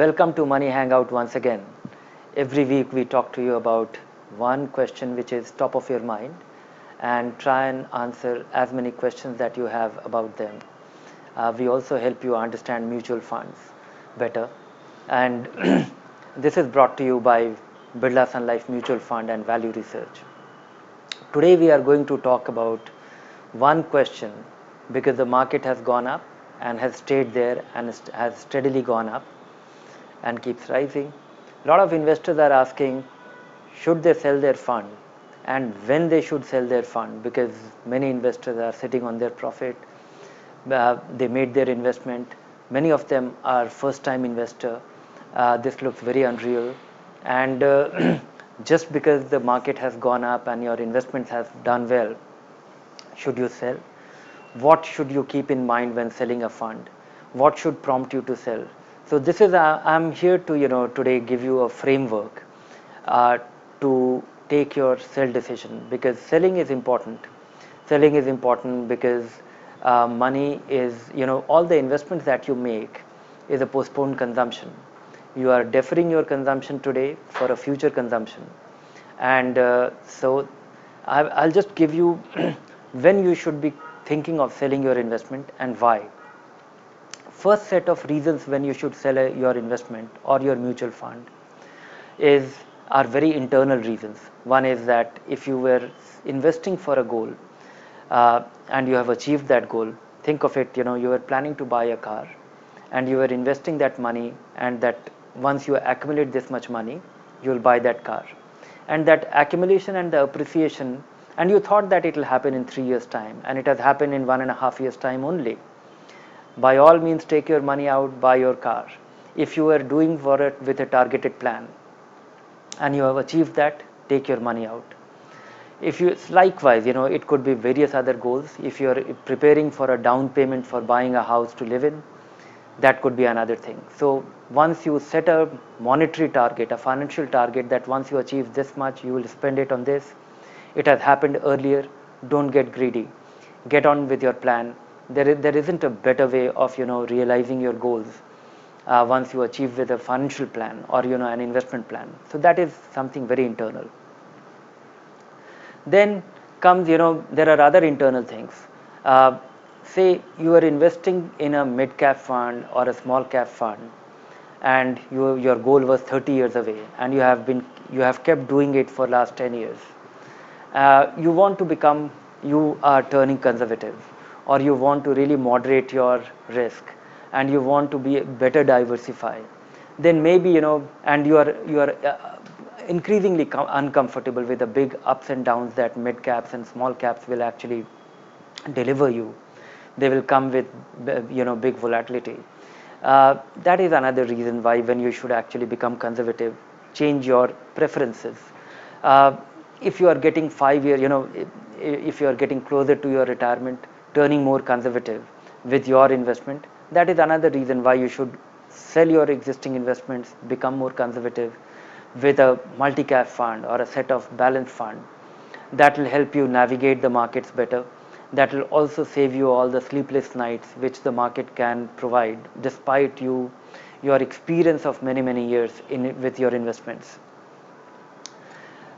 Welcome to Money Hangout once again. Every week we talk to you about one question which is top of your mind and try and answer as many questions that you have about them. We also help you understand mutual funds better, and this is brought to you by Birla Sun Life Mutual Fund and Value Research. Today we are going to talk about one question because the market has gone up and has stayed there and has steadily gone up and keeps rising. A lot of investors are asking, should they sell their fund and when they should sell their fund, because many investors are sitting on their profit. They made their investment. Many of them are first time investor. This looks very unreal, and just because the market has gone up and your investments have done well, should you sell? What should you keep in mind when selling a fund? What should prompt you to sell? So this is I'm here to today give you a framework to take your sell decision, because selling is important. Selling is important because money is, all the investments that you make is a postponed consumption. You are deferring your consumption today for a future consumption, and so I'll just give you when you should be thinking of selling your investment and why. First set of reasons when you should sell your investment or your mutual fund are very internal reasons. One is that if you were investing for a goal and you have achieved that goal, think of it, you were planning to buy a car and you were investing that money, and that once you accumulate this much money, you will buy that car. And that accumulation and the appreciation, and you thought that it will happen in 3 years time, and it has happened in 1.5 years time only. By all means, take your money out, buy your car. If you are doing for it with a targeted plan and you have achieved that, take your money out. If you likewise, it could be various other goals. If you are preparing for a down payment for buying a house to live in, that could be another thing. So once you set a monetary target, a financial target, that once you achieve this much, you will spend it on this. It has happened earlier. Don't get greedy. Get on with your plan. There isn't a better way of realizing your goals once you achieve with a financial plan or an investment plan. So that is something very internal. Then comes there are other internal things. Say you are investing in a mid cap fund or a small cap fund, and your goal was 30 years away, and you have kept doing it for last 10 years. You are turning conservative, or you want to really moderate your risk, and you want to be better diversified. Then maybe and you are increasingly uncomfortable with the big ups and downs that mid caps and small caps will actually deliver you. They will come with big volatility. That is another reason why when you should actually become conservative, change your preferences. If you are getting 5 year, if you are getting closer to your retirement, turning more conservative with your investment, that is another reason why you should sell your existing investments, become more conservative with a multi-cap fund or a set of balanced fund. That will help you navigate the markets better. That will also save you all the sleepless nights which the market can provide, despite your experience of many years with your investments.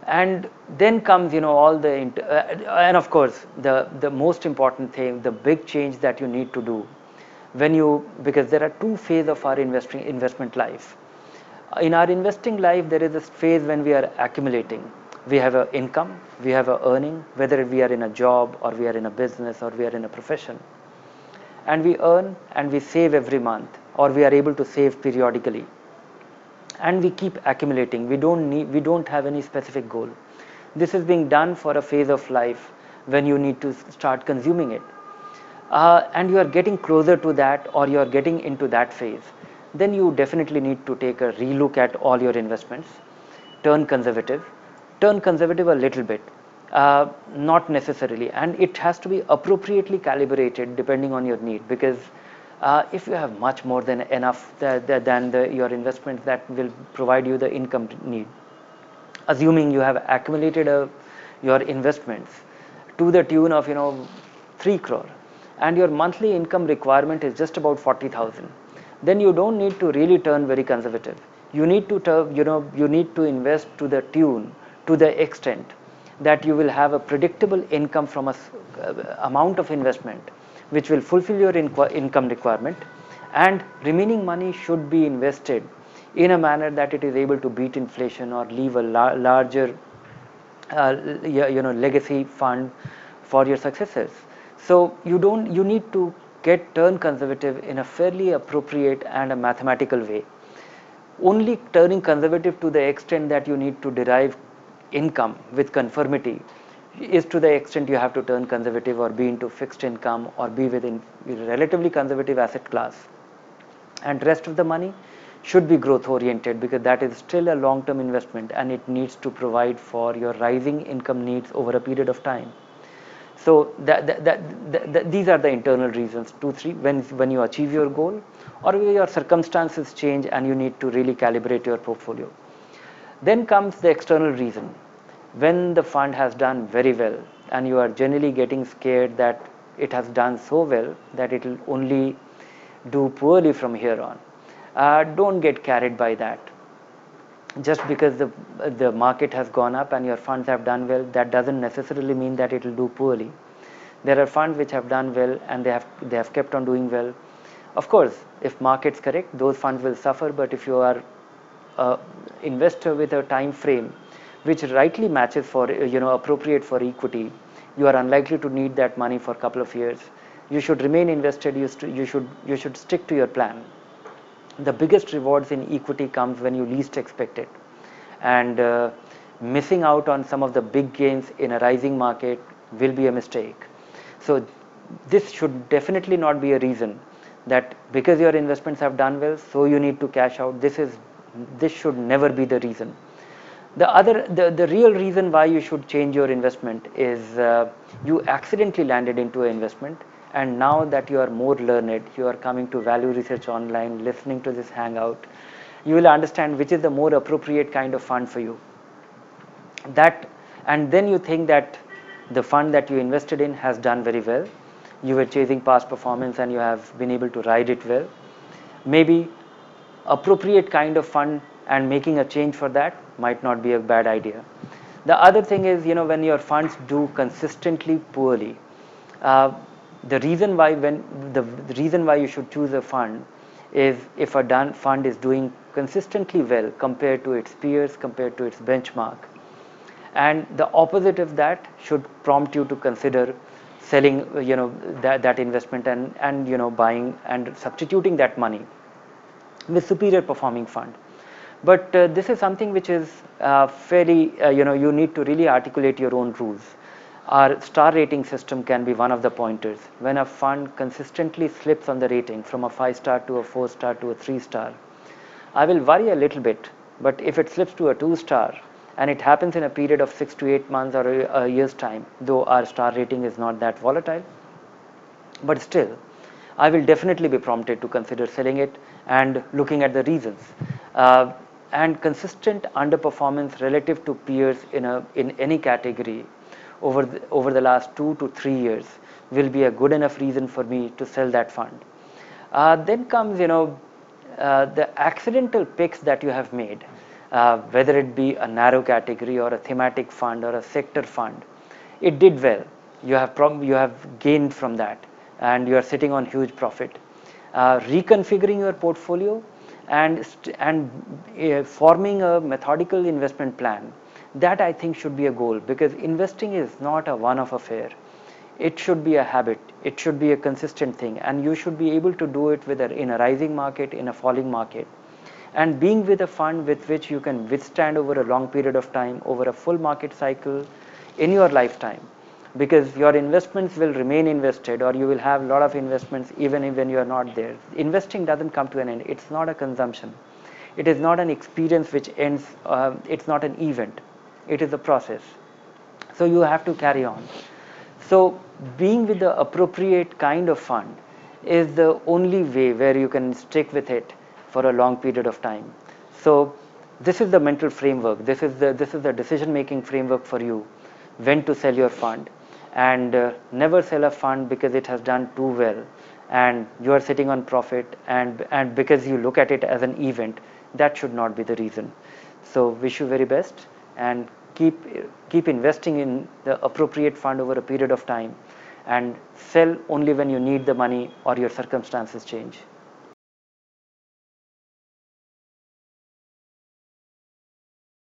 And then comes all the and of course the most important thing, the big change that you need to do because there are two phases of our investment life. In our investing life, there is a phase when we are accumulating. We have an income, we have a earning, whether we are in a job or we are in a business or we are in a profession, and we earn and we save every month, or we are able to save periodically, and we keep accumulating. We don't have any specific goal. This is being done for a phase of life when you need to start consuming it, and you are getting closer to that, or you are getting into that phase. Then you definitely need to take a relook at all your investments. Turn conservative a little bit, not necessarily, and it has to be appropriately calibrated depending on your need, because if you have much more than enough than your investments that will provide you the income need, assuming you have accumulated your investments to the tune of 3 crore, and your monthly income requirement is just about 40,000, then you don't need to really turn very conservative. You need to you need to invest to the tune, to the extent that you will have a predictable income from a amount of investment which will fulfill your income requirement, and remaining money should be invested in a manner that it is able to beat inflation or leave a larger legacy fund for your successors. So you need to get turn conservative in a fairly appropriate and a mathematical way. Only turning conservative to the extent that you need to derive income with conformity is to the extent you have to turn conservative or be into fixed income or be within relatively conservative asset class, and rest of the money should be growth oriented, because that is still a long term investment and it needs to provide for your rising income needs over a period of time. So these are the internal reasons. 2 3 when you achieve your goal or your circumstances change and you need to really calibrate your portfolio. Then comes the external reason. When the fund has done very well and you are generally getting scared that it has done so well that it will only do poorly from here on, don't get carried by that. Just because the market has gone up and your funds have done well, that doesn't necessarily mean that it will do poorly. There are funds which have done well and they have kept on doing well. Of course, if markets correct, those funds will suffer, but if you are a investor with a time frame which rightly matches for appropriate for equity, you are unlikely to need that money for a couple of years. You should remain invested. You should stick to your plan. The biggest rewards in equity comes when you least expect it, and missing out on some of the big gains in a rising market will be a mistake. So this should definitely not be a reason that because your investments have done well, so you need to cash out. This should never be the reason. The real reason why you should change your investment is you accidentally landed into an investment, and now that you are more learned, you are coming to Value Research Online, listening to this hangout, you will understand which is the more appropriate kind of fund for you. And then you think that the fund that you invested in has done very well. You were chasing past performance and you have been able to ride it well. Maybe appropriate kind of fund and making a change for that might not be a bad idea. The other thing is, when your funds do consistently poorly, the reason why you should choose a fund is if a fund is doing consistently well compared to its peers, compared to its benchmark, and the opposite of that should prompt you to consider selling that investment and buying and substituting that money with superior performing fund. But this is something which is fairly you need to really articulate your own rules. Our star rating system can be one of the pointers. When a fund consistently slips on the rating from a 5-star to a 4-star to a 3-star, I will worry a little bit. But if it slips to a 2-star and it happens in a period of 6 to 8 months or a year's time, though our star rating is not that volatile, but still I will definitely be prompted to consider selling it and looking at the reasons. And consistent underperformance relative to peers in any category over the last 2 to 3 years will be a good enough reason for me to sell that fund. Then comes the accidental picks that you have made, whether it be a narrow category or a thematic fund or a sector fund. It did well. You have gained from that, and you are sitting on huge profit. Reconfiguring your portfolio and forming a methodical investment plan, that I think should be a goal, because investing is not a one-off affair. It should be a habit. It should be a consistent thing, and you should be able to do it in a rising market, in a falling market, and being with a fund with which you can withstand over a long period of time, over a full market cycle in your lifetime, because your investments will remain invested, or you will have a lot of investments even when you are not there. Investing doesn't come to an end. It's not a consumption. It is not an experience which ends. It's not an event. It is a process. So you have to carry on. So being with the appropriate kind of fund is the only way where you can stick with it for a long period of time. So this is the mental framework. This is the decision-making framework for you when to sell your fund. And never sell a fund because it has done too well and you are sitting on profit, and because you look at it as an event, that should not be the reason. So wish you very best, and keep investing in the appropriate fund over a period of time, and sell only when you need the money or your circumstances change.